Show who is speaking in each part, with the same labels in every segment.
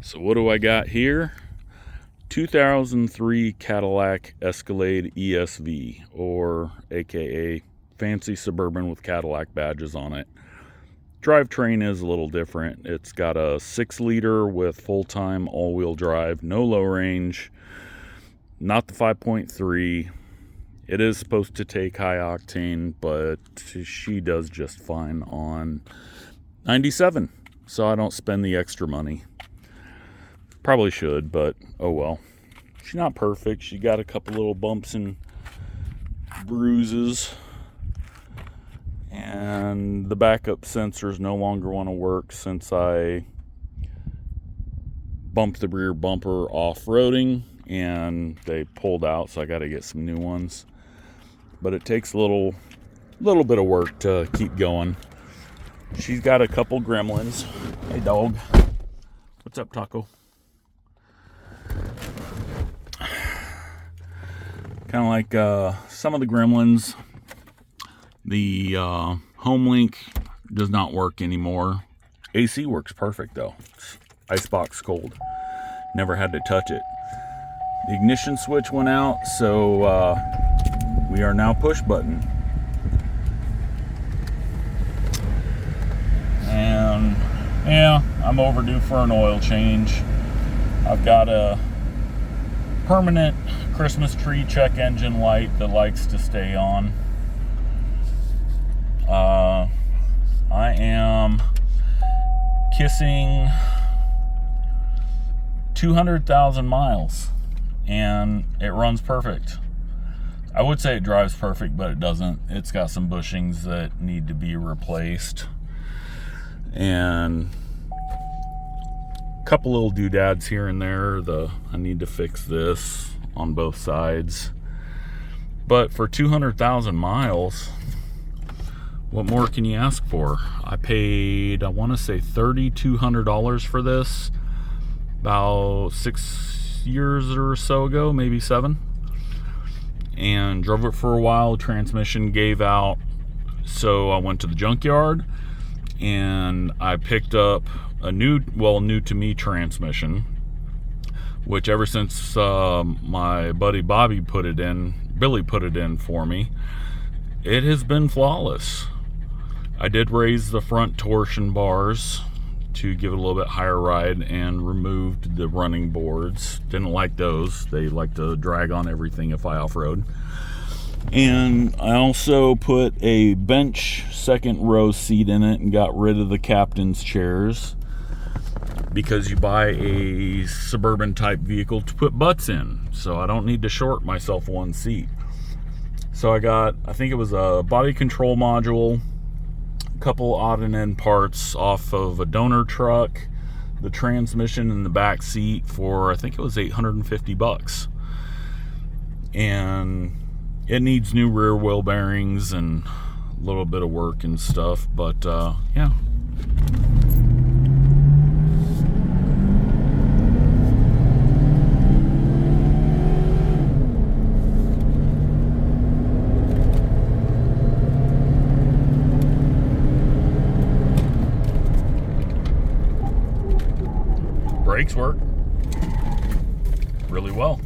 Speaker 1: So what do I got here? 2003 Cadillac Escalade ESV, or aka fancy Suburban with Cadillac badges on it. Drivetrain is a little different. It's got a 6-liter with full-time all-wheel drive, no low range, not the 5.3. It is supposed to take high octane, but she does just fine on 97, so I don't spend the extra money. Probably should, but oh well. She's not perfect. She got a couple little bumps and bruises, and the backup sensors no longer want to work since I bumped the rear bumper off-roading and they pulled out, so I got to get some new ones. But it takes a little bit of work to keep going. She's got a couple gremlins. Hey dog, what's up, Taco? Kind of like some of the gremlins, the HomeLink does not work anymore. AC works perfect though. It's icebox cold. Never had to touch it. The ignition switch went out, so we are now push button. And yeah, I'm overdue for an oil change. I've got a permanent Christmas tree check engine light that likes to stay on. I am kissing 200,000 miles and it runs perfect. I would say it drives perfect, but it doesn't. It's got some bushings that need to be replaced and a couple little doodads here and there. I need to fix this on both sides, but for 200,000 miles, what more can you ask for? I paid, I want to say $3,200 for this about 6 years or so ago, maybe 7, and drove it for a while. Transmission gave out, so I went to the junkyard and I picked up a new to me transmission, which ever since my buddy Billy put it in for me, it has been flawless. I did raise the front torsion bars to give it a little bit higher ride and removed the running boards. Didn't like those. They like to drag on everything if I off-road. And I also put a bench second row seat in it and got rid of the captain's chairs, because you buy a Suburban type vehicle to put butts in, so I don't need to short myself one seat. So I got, I think it was a body control module, a couple odd and end parts off of a donor truck, the transmission in the back seat for, I think it was $850, and it needs new rear wheel bearings and a little bit of work and stuff, but yeah. Brakes work really well.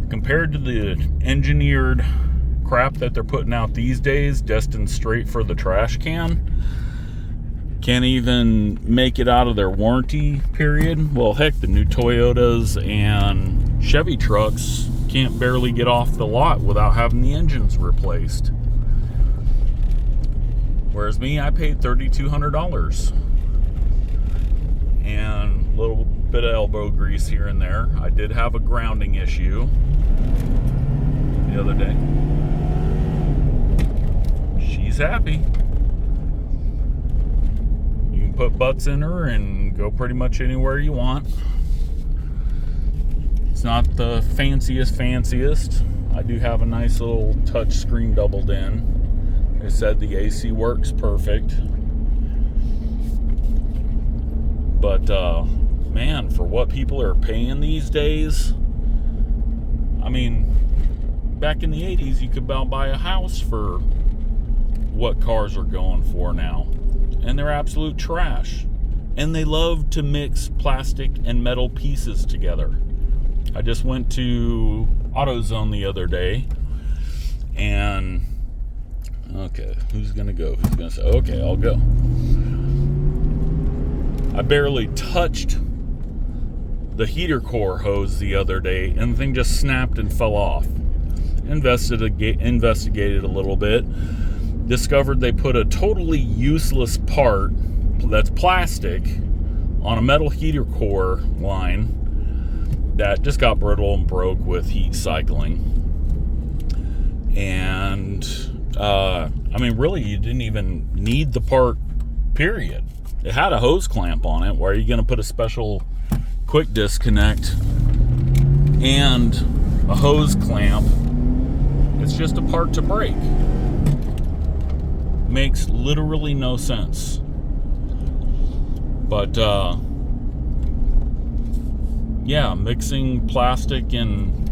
Speaker 1: Compared to the engineered crap that they're putting out these days, destined straight for the trash can, can't even make it out of their warranty period. Well, heck, the new Toyotas and Chevy trucks can't barely get off the lot without having the engines replaced. Whereas me, I paid $3,200. And a little bit of elbow grease here and there. I did have a grounding issue the other day. She's happy. You can put butts in her and go pretty much anywhere you want. It's not the fanciest. I do have a nice little touch screen doubled in. Like I said, the AC works perfect. But man, for what people are paying these days, I mean, back in the 80s, you could about buy a house for what cars are going for now. And they're absolute trash. and they love to mix plastic and metal pieces together. I just went to AutoZone the other day, and okay, who's gonna go? Who's gonna say, okay, I'll go. I barely touched the heater core hose the other day, and the thing just snapped and fell off. Investigated a little bit, discovered they put a totally useless part that's plastic on a metal heater core line that just got brittle and broke with heat cycling. And I mean, really, you didn't even need the part, period. It had a hose clamp on it. Why are you going to put a special quick disconnect and a hose clamp? It's just a part to break. Makes literally no sense. But yeah, mixing plastic and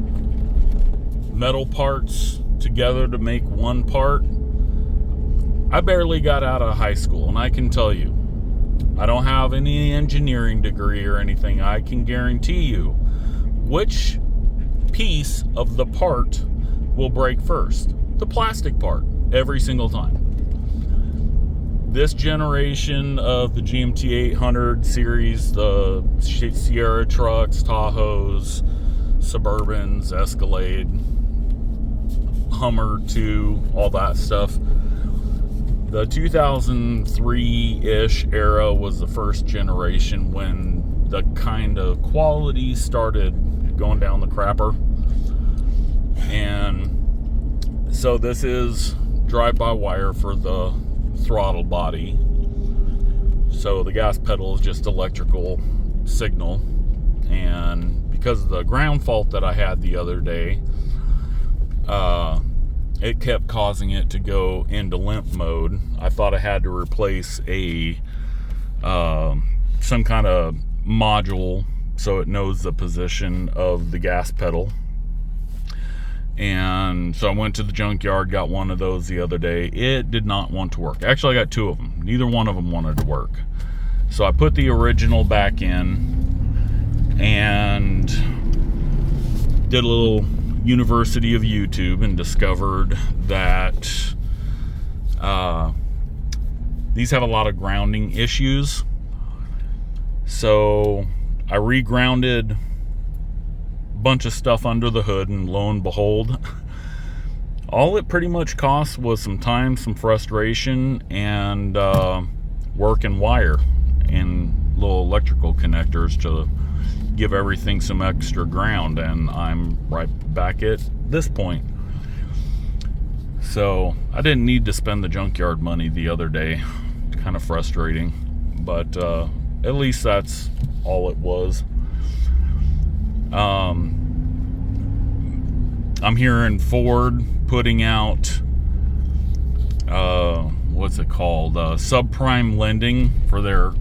Speaker 1: metal parts together to make one part. I barely got out of high school, and I can tell you, I don't have any engineering degree or anything. I can guarantee you which piece of the part will break first. The plastic part, every single time. This generation of the GMT 800 series, the Sierra trucks, Tahoes, Suburbans, Escalade, Hummer 2, all that stuff. The 2003-ish era was the first generation when the kind of quality started going down the crapper. And so this is drive-by-wire for the throttle body. So the gas pedal is just electrical signal. And because of the ground fault that I had the other day, it kept causing it to go into limp mode. I thought I had to replace a some kind of module so it knows the position of the gas pedal. And so I went to the junkyard, got one of those the other day. It did not want to work. Actually, I got two of them. Neither one of them wanted to work. So I put the original back in and did a little University of YouTube and discovered that these have a lot of grounding issues. So I regrounded bunch of stuff under the hood, and lo and behold, all it pretty much cost was some time, some frustration, and work and wire and little electrical connectors to give everything some extra ground, and I'm right back at this point. So I didn't need to spend the junkyard money the other day. Kind of frustrating, but at least that's all it was. I'm hearing Ford putting out what's it called, subprime lending for their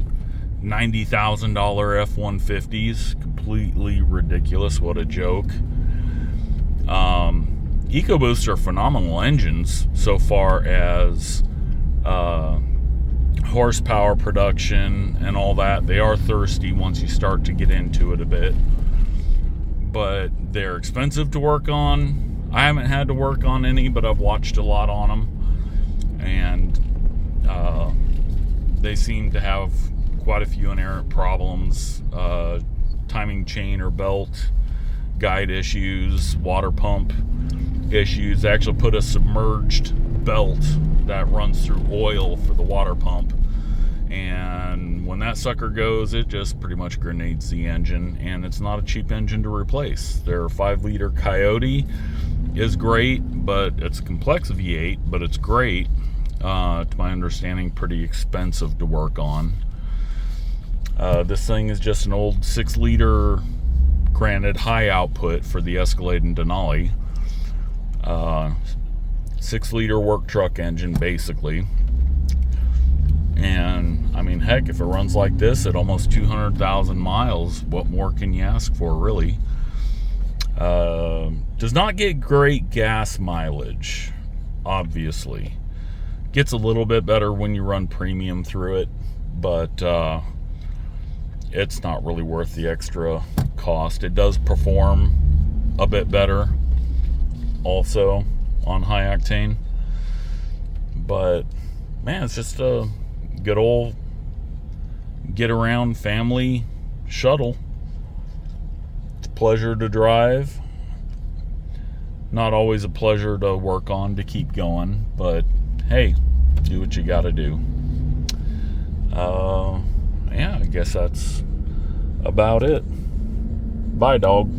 Speaker 1: $90,000 F-150s. Completely ridiculous. What a joke. EcoBoosts are phenomenal engines so far as horsepower production and all that. They are thirsty once you start to get into it a bit, but they're expensive to work on. I haven't had to work on any, but I've watched a lot on them, and they seem to have quite a few inherent problems, timing chain or belt guide issues, water pump issues. They actually put a submerged belt that runs through oil for the water pump, and when that sucker goes, it just pretty much grenades the engine, and it's not a cheap engine to replace. Their 5-liter Coyote is great, but it's a complex V8, but it's great. To my understanding, pretty expensive to work on. This thing is just an old 6-liter, granted high output for the Escalade and Denali, 6-liter work truck engine basically. And I mean, heck, if it runs like this at almost 200,000 miles, what more can you ask for, really? Does not get great gas mileage, obviously. Gets a little bit better when you run premium through it, but it's not really worth the extra cost. It does perform a bit better also on high octane, but man, it's just a good old get around family shuttle. It's a pleasure to drive, not always a pleasure to work on to keep going, but hey, do what you gotta do. Yeah, I guess that's about it. Bye, dog.